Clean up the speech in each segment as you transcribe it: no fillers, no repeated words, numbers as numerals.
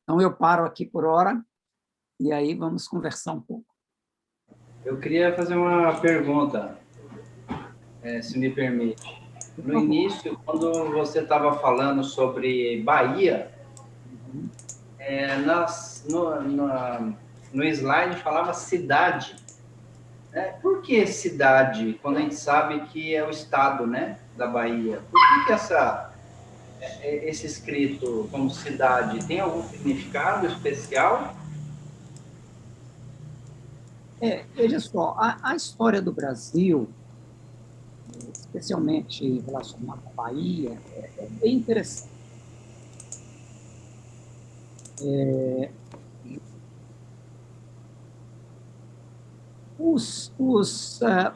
Então, eu paro aqui por hora e aí vamos conversar um pouco. Eu queria fazer uma pergunta, se me permite. No início, quando você estava falando sobre Bahia, no slide falava cidade. Por que cidade, quando a gente sabe que é o estado, né, da Bahia? Por que esse escrito como cidade tem algum significado especial? Veja só, a história do Brasil, especialmente relacionada à Bahia, é bem interessante.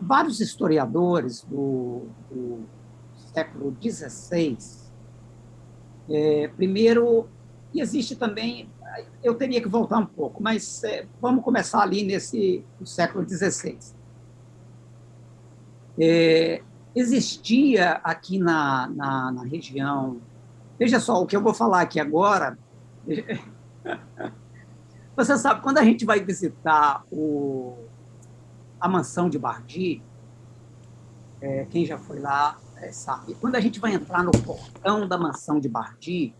Vários historiadores do século XVI, primeiro, e existe também, eu teria que voltar um pouco, mas vamos começar ali no século XVI. Existia aqui na região, veja só, o que eu vou falar aqui agora, você sabe, quando a gente vai visitar a mansão de Bardi, quem já foi lá sabe, quando a gente vai entrar no portão da mansão de Bardi,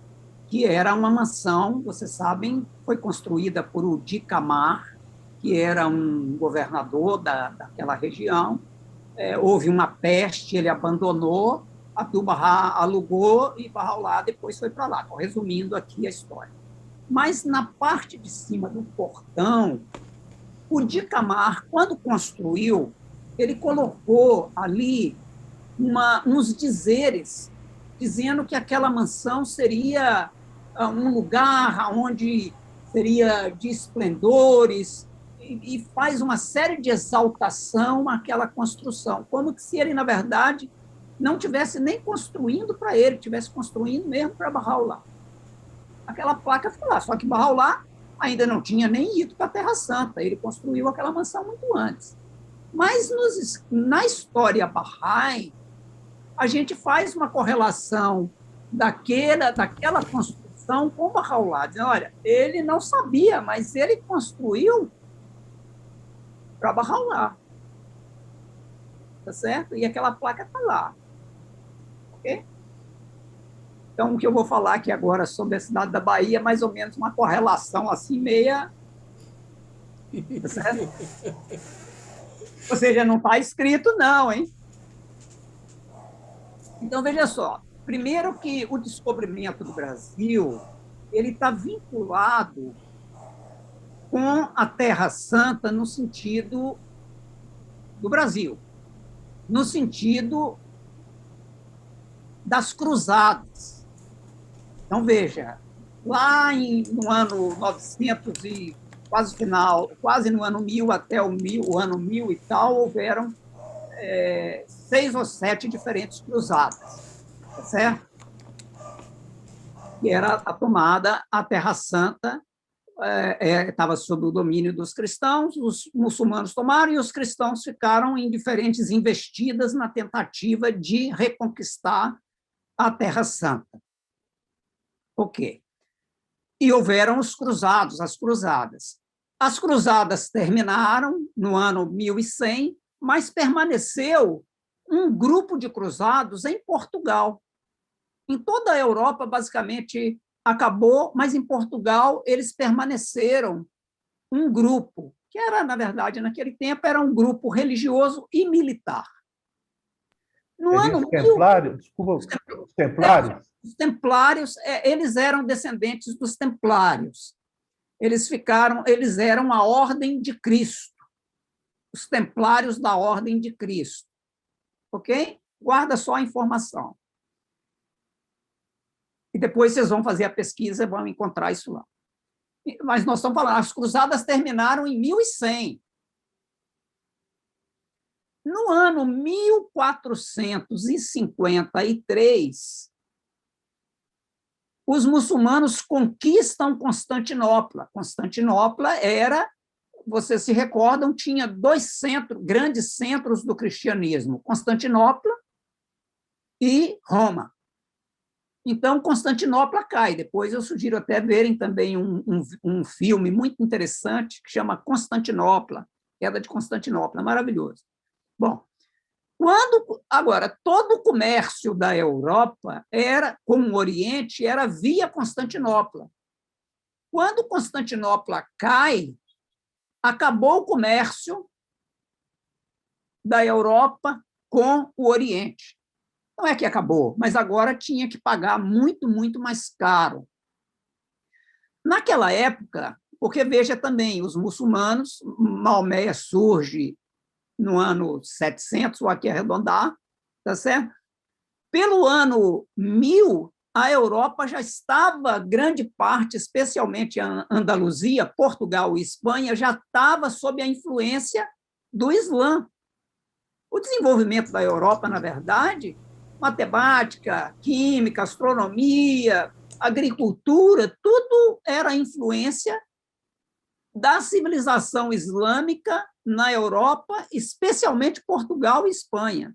que era uma mansão, vocês sabem, foi construída por Udi Camar, que era um governador daquela região. Houve uma peste, ele abandonou, Abdu'l-Bahá alugou e Bahá'u'lláh depois foi para lá. Resumindo aqui a história. Mas na parte de cima do portão, Udi Camar, quando construiu, ele colocou ali uns dizeres dizendo que aquela mansão seria um lugar onde seria de esplendores, e faz uma série de exaltação àquela construção, como se ele, na verdade, não tivesse nem construindo para ele, tivesse construindo mesmo para Bahá'u'lláh. Aquela placa ficou lá, só que Bahá'u'lláh ainda não tinha nem ido para a Terra Santa, ele construiu aquela mansão muito antes. Mas na história Bahá'í, a gente faz uma correlação daquela construção com Bahá'u'lláh, dizendo, olha, ele não sabia, mas ele construiu para Bahá'u'lláh, tá certo? E aquela placa está lá, ok? Então, o que eu vou falar aqui agora sobre a cidade da Bahia é mais ou menos uma correlação assim, meia, tá certo? Ou seja, não está escrito não, hein? Então, veja só, primeiro que o descobrimento do Brasil, ele está vinculado com a Terra Santa no sentido do Brasil, no sentido das cruzadas. Então, veja, lá no ano 900 e quase no ano 1000 até o ano 1000 e tal, houveram 6 ou 7 diferentes cruzadas, tá certo? Que era a tomada à Terra Santa, estava sob o domínio dos cristãos, os muçulmanos tomaram e os cristãos ficaram em diferentes investidas na tentativa de reconquistar a Terra Santa. Ok. E houveram os cruzados, as cruzadas. As cruzadas terminaram no ano 1100, mas permaneceu um grupo de cruzados em Portugal. Em toda a Europa, basicamente, acabou, mas em Portugal eles permaneceram um grupo, que era, na verdade, naquele tempo, era um grupo religioso e militar. No ano templários, desculpa, os templários? Os templários, eles eram descendentes dos templários. Eles eram a Ordem de Cristo, os templários da Ordem de Cristo. Ok? Guarda só a informação. E depois vocês vão fazer a pesquisa e vão encontrar isso lá. Mas nós estamos falando, as cruzadas terminaram em 1100. No ano 1453, os muçulmanos conquistam Constantinopla. Constantinopla era, vocês se recordam, tinha 2 grandes centros do cristianismo, Constantinopla e Roma. Então, Constantinopla cai. Depois eu sugiro até verem também um filme muito interessante que chama Constantinopla, Queda de Constantinopla, maravilhoso. Bom, agora, todo o comércio da Europa com o Oriente era via Constantinopla. Quando Constantinopla cai, acabou o comércio da Europa com o Oriente. Não é que acabou, mas agora tinha que pagar muito, muito mais caro. Naquela época, porque veja também, os muçulmanos, Maomé surge no ano 700, vou aqui arredondar, tá certo? Pelo ano 1000, a Europa já estava, grande parte, especialmente a Andaluzia, Portugal e Espanha, já estava sob a influência do Islã. O desenvolvimento da Europa, na verdade, matemática, química, astronomia, agricultura, tudo era influência da civilização islâmica na Europa, especialmente Portugal e Espanha.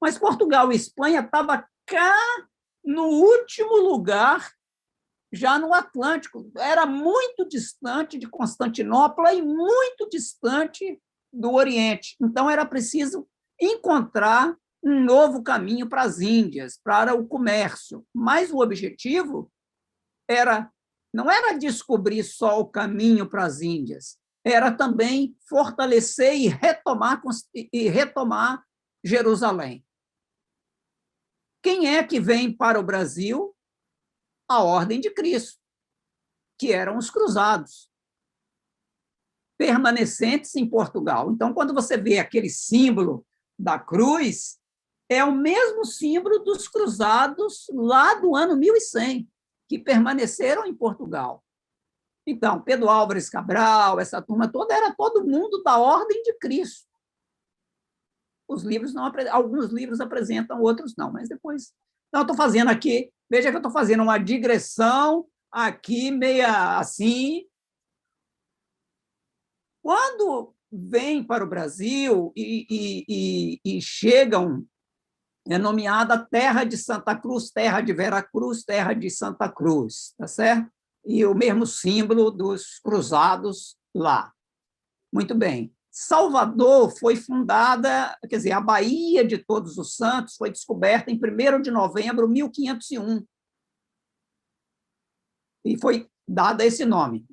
Mas Portugal e Espanha estavam cá no último lugar, já no Atlântico. Era muito distante de Constantinopla e muito distante do Oriente. Então, era preciso encontrar um novo caminho para as Índias, para o comércio. Mas o objetivo não era descobrir só o caminho para as Índias, era também fortalecer e retomar Jerusalém. Quem é que vem para o Brasil? A Ordem de Cristo, que eram os cruzados, permanecentes em Portugal. Então, quando você vê aquele símbolo da cruz, é o mesmo símbolo dos cruzados lá do ano 1100, que permaneceram em Portugal. Então, Pedro Álvares Cabral, essa turma toda, era todo mundo da Ordem de Cristo. Os livros não, alguns livros apresentam, outros não, mas depois... Então, eu estou fazendo aqui, veja que eu estou fazendo uma digressão aqui, meia assim. Quando vêm para o Brasil e chegam, é nomeada Terra de Santa Cruz, Terra de Veracruz, Terra de Santa Cruz, tá certo? E o mesmo símbolo dos cruzados lá. Muito bem. Salvador foi fundada, quer dizer, a Baía de Todos os Santos foi descoberta em 1º de novembro de 1501. E foi dada esse nome,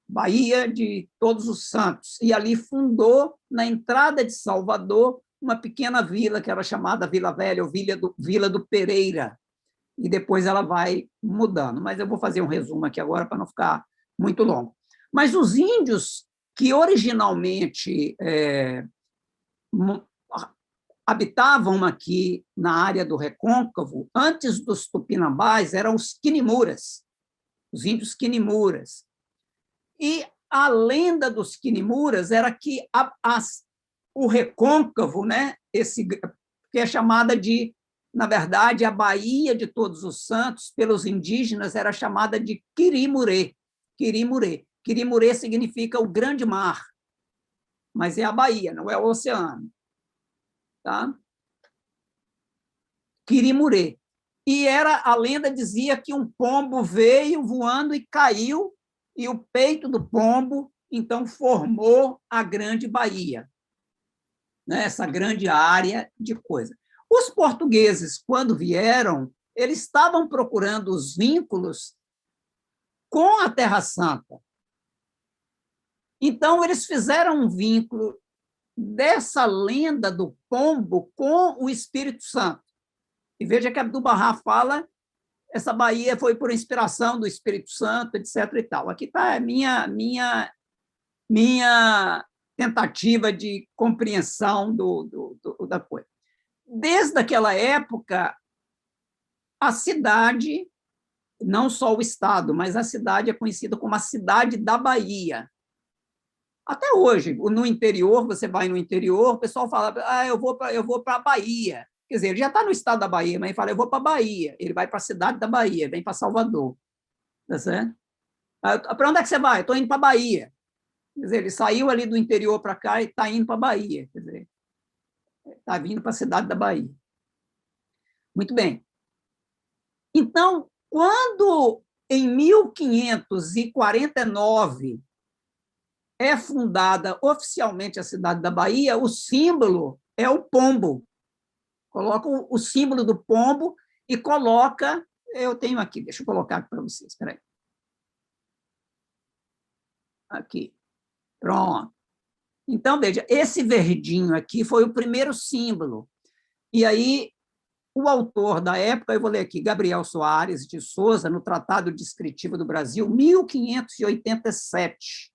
Baía de Todos os Santos. E ali fundou, na entrada de Salvador, uma pequena vila, que era chamada Vila Velha, ou Vila do Pereira. E depois ela vai mudando. Mas eu vou fazer um resumo aqui agora, para não ficar muito longo. Mas os índios que originalmente habitavam aqui na área do Recôncavo, antes dos Tupinambás, eram os Quinimuras, os índios Quinimuras. E a lenda dos Quinimuras era que o Recôncavo, né, que é chamada de, na verdade, a Baía de Todos os Santos, pelos indígenas, era chamada de Quirimurê. Quirimurê. Quirimurê significa o grande mar, mas é a Baía, não é o oceano. Tá? Quirimurê. E a lenda dizia que um pombo veio voando e caiu, e o peito do pombo, então, formou a Grande Baía, né? Essa grande área de coisa. Os portugueses, quando vieram, eles estavam procurando os vínculos com a Terra Santa. Então, eles fizeram um vínculo dessa lenda do pombo com o Espírito Santo. E veja que Abdu'l-Bahá fala, essa Baía foi por inspiração do Espírito Santo, etc. e tal. Aqui está a minha tentativa de compreensão da coisa. Desde aquela época, a cidade, não só o estado, mas a cidade é conhecida como a cidade da Bahia. Até hoje, no interior, você vai no interior, o pessoal fala, eu vou para a Bahia. Quer dizer, ele já está no estado da Bahia, mas ele fala, eu vou para a Bahia. Ele vai para a cidade da Bahia, vem para Salvador. Tá certo? Para onde é que você vai? Estou indo para a Bahia. Quer dizer, ele saiu ali do interior para cá e está indo para a Bahia. Quer dizer, está vindo para a cidade da Bahia. Muito bem. Então, quando em 1549 é fundada oficialmente a cidade da Bahia, o símbolo é o pombo. Coloca o símbolo do pombo e coloca, eu tenho aqui, deixa eu colocar aqui para vocês, espera aí. Aqui, pronto. Então, veja, esse verdinho aqui foi o primeiro símbolo. E aí, o autor da época, eu vou ler aqui, Gabriel Soares de Souza, no Tratado Descritivo do Brasil, 1587,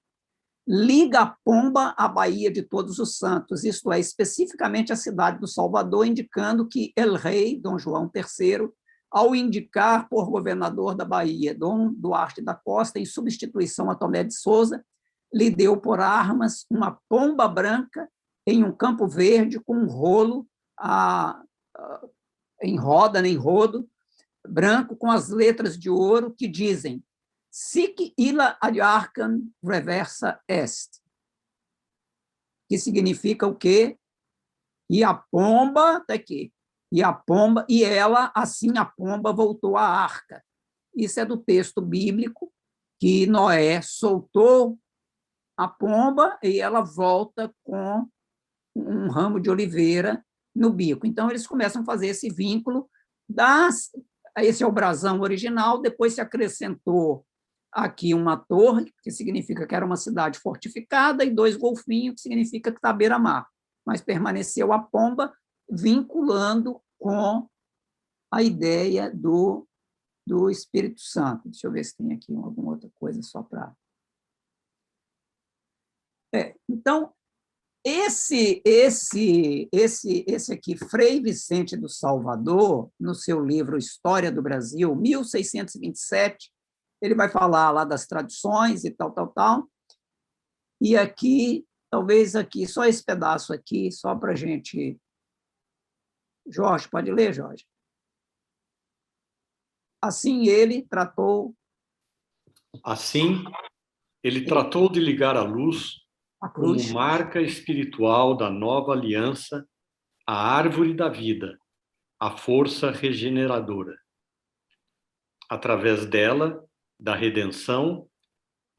liga a pomba à Baía de Todos os Santos, isto é, especificamente a cidade do Salvador, indicando que El Rei, Dom João III, ao indicar por governador da Bahia Dom Duarte da Costa, em substituição a Tomé de Souza, lhe deu por armas uma pomba branca em um campo verde com um rolo em roda, nem rodo, branco, com as letras de ouro que dizem Sic illa ad arcam reversa est, que significa o quê? E a pomba, tá aqui, e a pomba, e ela, assim a pomba voltou à arca. Isso é do texto bíblico, que Noé soltou a pomba e ela volta com um ramo de oliveira no bico. Então, eles começam a fazer esse vínculo, esse é o brasão original, depois se acrescentou aqui uma torre, que significa que era uma cidade fortificada, e 2 golfinhos, que significa que está à beira-mar. Mas permaneceu a pomba, vinculando com a ideia do Espírito Santo. Deixa eu ver se tem aqui alguma outra coisa só para... Então, esse aqui, Frei Vicente do Salvador, no seu livro História do Brasil, 1627, ele vai falar lá das tradições e tal. E aqui, talvez aqui, só esse pedaço aqui, só para a gente... Jorge, pode ler, Jorge? Assim ele tratou de ligar a luz a cruz como marca espiritual da nova aliança, a árvore da vida, a força regeneradora. Através dela, da redenção,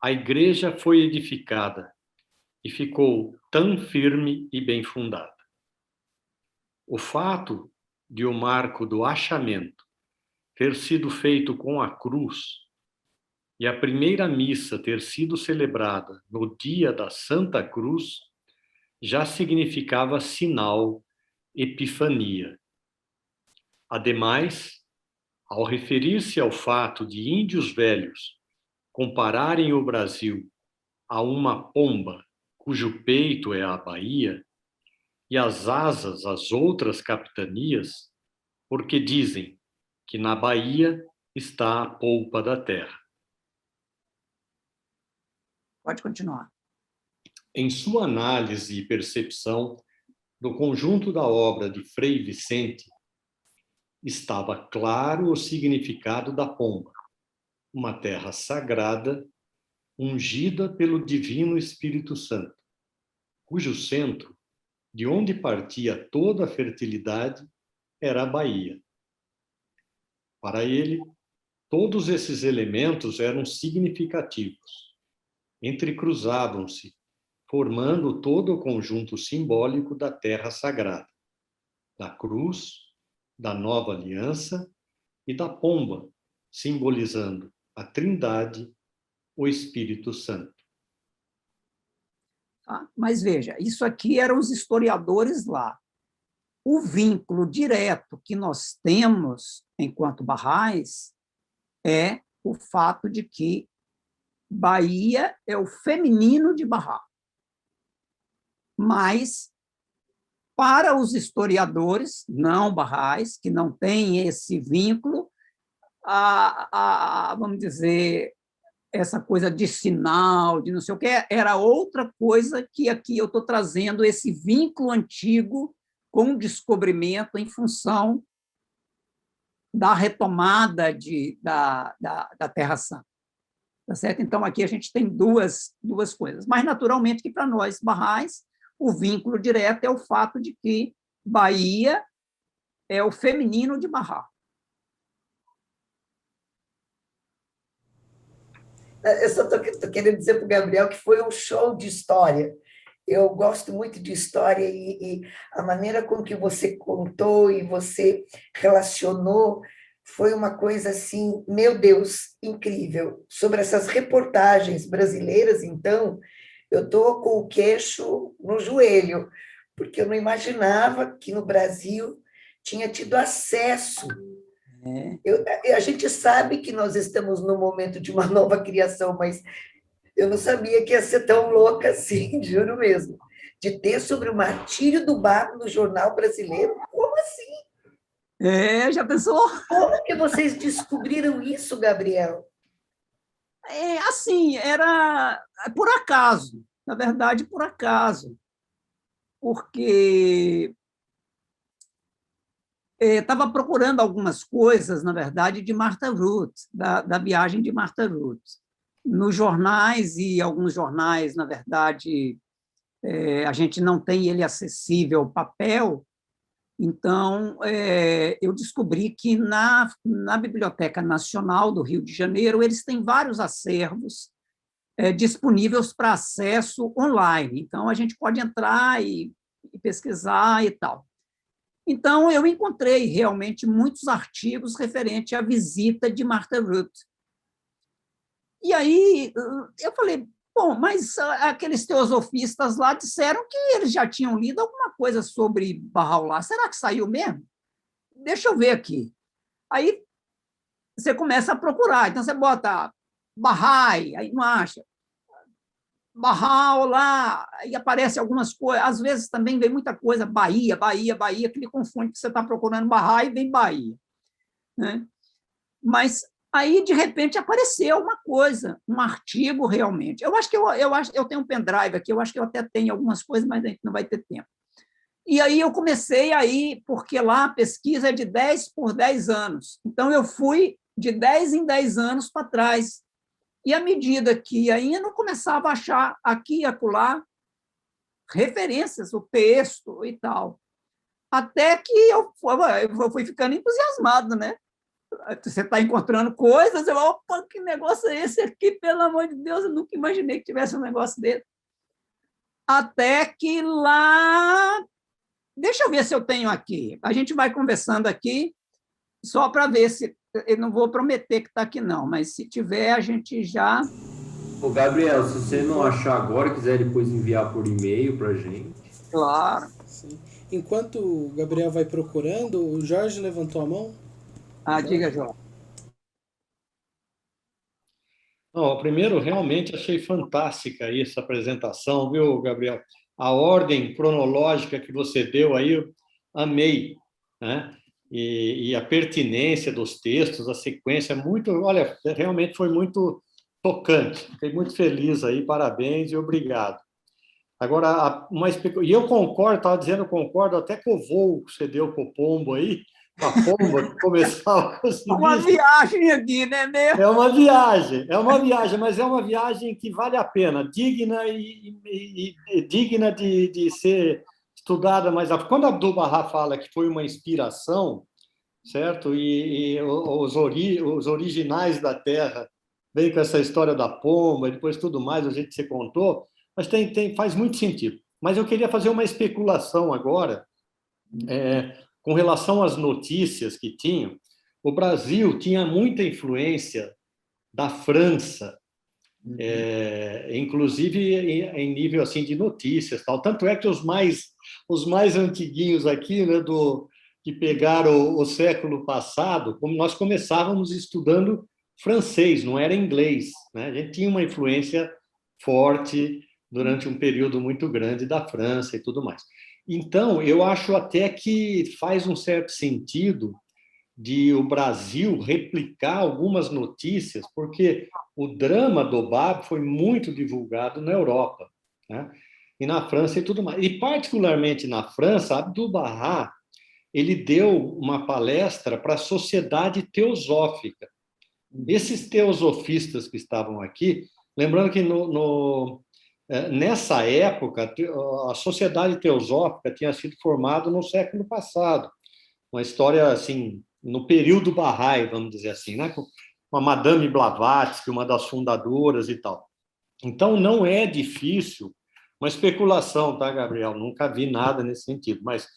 a igreja foi edificada e ficou tão firme e bem fundada. O fato de o marco do achamento ter sido feito com a cruz e a primeira missa ter sido celebrada no dia da Santa Cruz já significava sinal, epifania. Ademais, ao referir-se ao fato de índios velhos compararem o Brasil a uma pomba cujo peito é a Bahia e as asas as outras capitanias, porque dizem que na Bahia está a polpa da terra. Pode continuar. Em sua análise e percepção do conjunto da obra de Frei Vicente, estava claro o significado da pomba, uma terra sagrada, ungida pelo Divino Espírito Santo, cujo centro, de onde partia toda a fertilidade, era a Bahia. Para ele, todos esses elementos eram significativos, entrecruzavam-se, formando todo o conjunto simbólico da terra sagrada, da cruz, da nova aliança e da pomba, simbolizando a Trindade, o Espírito Santo. Mas veja, isso aqui eram os historiadores lá. O vínculo direto que nós temos, enquanto barrais, é o fato de que Bahia é o feminino de Barra. Mas, para os historiadores não barrais, que não têm esse vínculo, vamos dizer, essa coisa de sinal, de não sei o que, era outra coisa que aqui eu estou trazendo esse vínculo antigo com o descobrimento em função da retomada da Terra Santa. Tá certo? Então, aqui a gente tem duas coisas. Mas, naturalmente, que para nós, barrais, o vínculo direto é o fato de que Bahia é o feminino de Barra. Eu só estou querendo dizer para o Gabriel que foi um show de história. Eu gosto muito de história e a maneira com que você contou e você relacionou foi uma coisa assim, meu Deus, incrível. Sobre essas reportagens brasileiras, então, eu estou com o queixo no joelho, porque eu não imaginava que no Brasil tinha tido acesso. A gente sabe que nós estamos no momento de uma nova criação, mas eu não sabia que ia ser tão louca assim, juro mesmo. De ter sobre o martírio do Baco no jornal brasileiro. Como assim? Já pensou? Como que vocês descobriram isso, Gabriel? Assim, era por acaso, na verdade, por acaso, porque estava procurando algumas coisas, na verdade, de Martha Ruth, da viagem de Martha Ruth, nos jornais, e alguns jornais, na verdade, a gente não tem ele acessível papel, então eu descobri que na Biblioteca Nacional do Rio de Janeiro eles têm vários acervos disponíveis para acesso online, então a gente pode entrar e pesquisar e tal. Então, eu encontrei realmente muitos artigos referentes à visita de Martha Ruth. E aí eu falei, bom, mas aqueles teosofistas lá disseram que eles já tinham lido alguma coisa sobre Bahá'u'lláh. Será que saiu mesmo? Deixa eu ver aqui. Aí você começa a procurar. Então, você bota Bahá'í, aí não acha. Bahá'u'lláh, e aparece algumas coisas, às vezes também vem muita coisa, Bahia, que me confunde, que você está procurando Bahá e vem Bahia. Né? Mas aí, de repente, apareceu uma coisa, um artigo realmente. Eu acho que eu tenho um pendrive aqui, eu acho que eu até tenho algumas coisas, mas a gente não vai ter tempo. E aí eu comecei aí, porque lá a pesquisa é de 10 por 10 anos. Então, eu fui de 10 em 10 anos para trás. E à medida que ainda não começava a achar aqui e acolá referências, o texto e tal, até que eu fui ficando entusiasmado, né? Você está encontrando coisas, opa, que negócio é esse aqui, pelo amor de Deus, eu nunca imaginei que tivesse um negócio desse. Até que lá, deixa eu ver se eu tenho aqui, a gente vai conversando aqui, só para ver se, eu não vou prometer que está aqui não, mas se tiver, a gente já... Ô, Gabriel, se você não achar agora, quiser depois enviar por e-mail para a gente. Claro. Sim. Enquanto o Gabriel vai procurando, o Jorge levantou a mão. Diga, Jorge. Não, primeiro, realmente achei fantástica essa apresentação, viu, Gabriel? A ordem cronológica que você deu aí, eu amei, né? E a pertinência dos textos, a sequência, muito, olha, realmente foi muito tocante. Fiquei muito feliz aí, parabéns e obrigado. Agora, e eu concordo, estava dizendo, eu concordo até com o voo que você deu para o pombo aí, a pomba que começava a conseguir. Uma viagem aqui, né, mesmo? É uma viagem, mas é uma viagem que vale a pena, digna e digna de ser estudada mais a fundo. Quando Abdu'l-Bahá fala que foi uma inspiração, certo? E os originais da Terra vem com essa história da pomba, e depois tudo mais, a gente se contou, mas faz muito sentido. Mas eu queria fazer uma especulação agora, com relação às notícias que tinham. O Brasil tinha muita influência da França, inclusive em nível assim de notícias, tal. Tanto é que os mais antiguinhos aqui, né, que pegaram o século passado, como nós começávamos estudando francês, não era inglês, né? A gente tinha uma influência forte durante um período muito grande da França e tudo mais. Então, eu acho até que faz um certo sentido de o Brasil replicar algumas notícias, porque o drama do Bab foi muito divulgado na Europa, né? E na França e tudo mais. E, particularmente na França, Abdu'l-Bahá, ele deu uma palestra para a Sociedade Teosófica. Esses teosofistas que estavam aqui, lembrando que nessa época, a Sociedade Teosófica tinha sido formada no século passado, uma história assim, no período Bahá'í, vamos dizer assim, né? com a Madame Blavatsky, uma das fundadoras e tal. Então, não é difícil, uma especulação, tá, Gabriel? Nunca vi nada nesse sentido, mas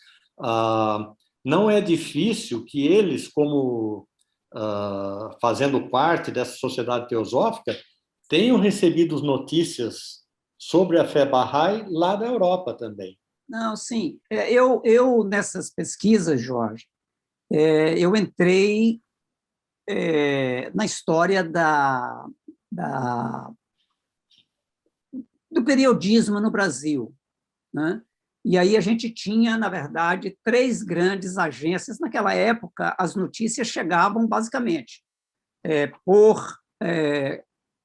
não é difícil que eles, como fazendo parte dessa sociedade teosófica, tenham recebido notícias sobre a fé Bahá'í lá da Europa também. Não, sim. Eu nessas pesquisas, Jorge, eu entrei na história do periodismo no Brasil, né? E aí a gente tinha, na verdade, 3 grandes agências. Naquela época, as notícias chegavam, basicamente, por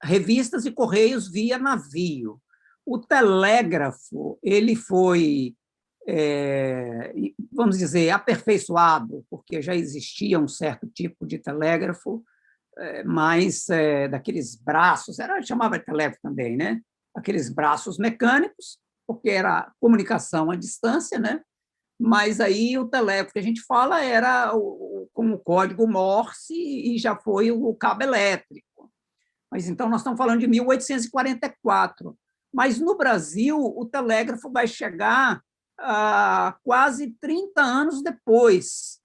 revistas e correios via navio. O telégrafo, ele foi, vamos dizer, aperfeiçoado, porque já existia um certo tipo de telégrafo, mas daqueles braços, chamava de telégrafo também, né? Aqueles braços mecânicos, porque era comunicação à distância, né? Mas aí o telégrafo que a gente fala era com o código Morse e já foi o cabo elétrico. Mas então nós estamos falando de 1844. Mas no Brasil o telégrafo vai chegar quase 30 anos depois,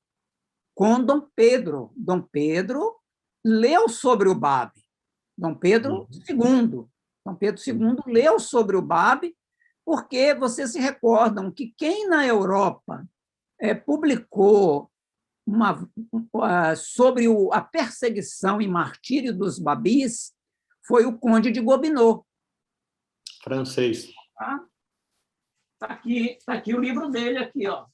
com Dom Pedro. Dom Pedro leu sobre o Bab. Dom Pedro II. Dom Pedro II leu sobre o Bab, porque vocês se recordam que quem na Europa publicou sobre a perseguição e martírio dos babis foi o Conde de Gobineau. Francês. Tá aqui o livro dele, aqui, ó.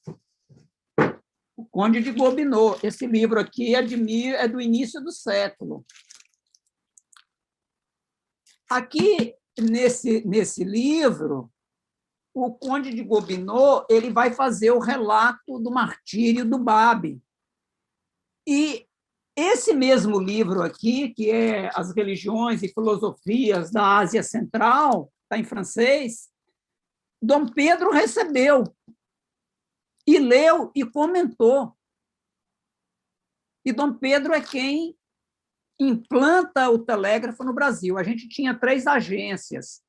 O Conde de Gobineau. Esse livro aqui é do início do século. Aqui, nesse livro, o Conde de Gobineau ele vai fazer o relato do martírio do Bab. E esse mesmo livro aqui, que é As Religiões e Filosofias da Ásia Central, está em francês, Dom Pedro recebeu e leu e comentou. E Dom Pedro é quem implanta o telégrafo no Brasil. A gente tinha 3 agências.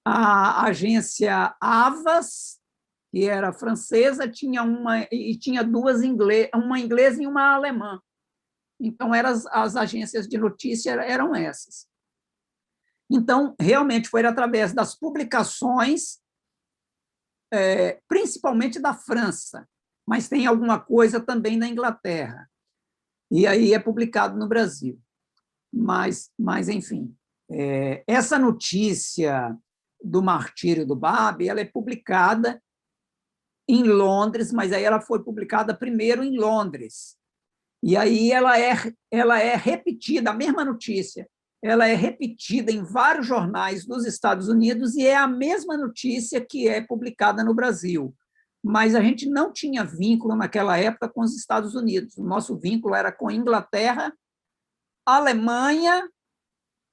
A agência Havas, que era francesa, tinha 2 uma inglesa e uma alemã. Então, as agências de notícia eram essas. Então, realmente, foi através das publicações, principalmente da França, mas tem alguma coisa também da Inglaterra. E aí é publicado no Brasil. Mas enfim, essa notícia do martírio do Bab, ela é publicada em Londres, mas aí ela foi publicada primeiro em Londres. E aí ela é repetida, a mesma notícia, ela é repetida em vários jornais dos Estados Unidos e é a mesma notícia que é publicada no Brasil. Mas a gente não tinha vínculo naquela época com os Estados Unidos. O nosso vínculo era com a Inglaterra, Alemanha,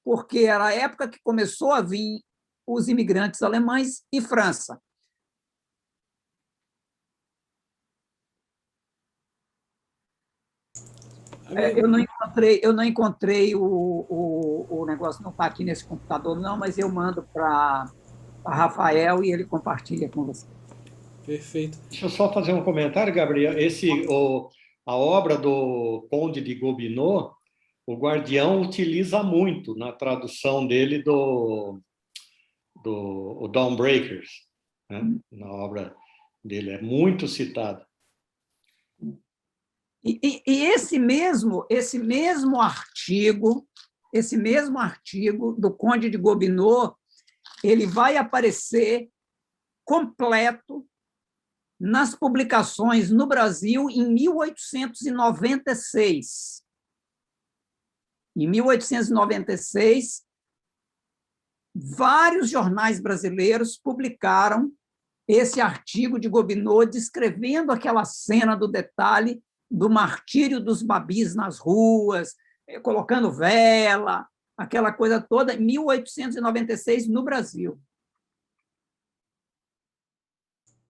porque era a época que começou a vir os imigrantes alemães, e França. Eu não encontrei o negócio, não está aqui nesse computador, não, mas eu mando para Rafael e ele compartilha com você. Perfeito. Deixa eu só fazer um comentário, Gabriel. A obra do Conde de Gobineau, o Guardião utiliza muito na tradução dele do Dawnbreakers, né? Na obra dele, é muito citado. E esse mesmo artigo do Conde de Gobineau, ele vai aparecer completo nas publicações no Brasil em 1896. Em 1896, vários jornais brasileiros publicaram esse artigo de Gobineau descrevendo aquela cena do detalhe do martírio dos babis nas ruas, colocando vela, aquela coisa toda, em 1896, no Brasil.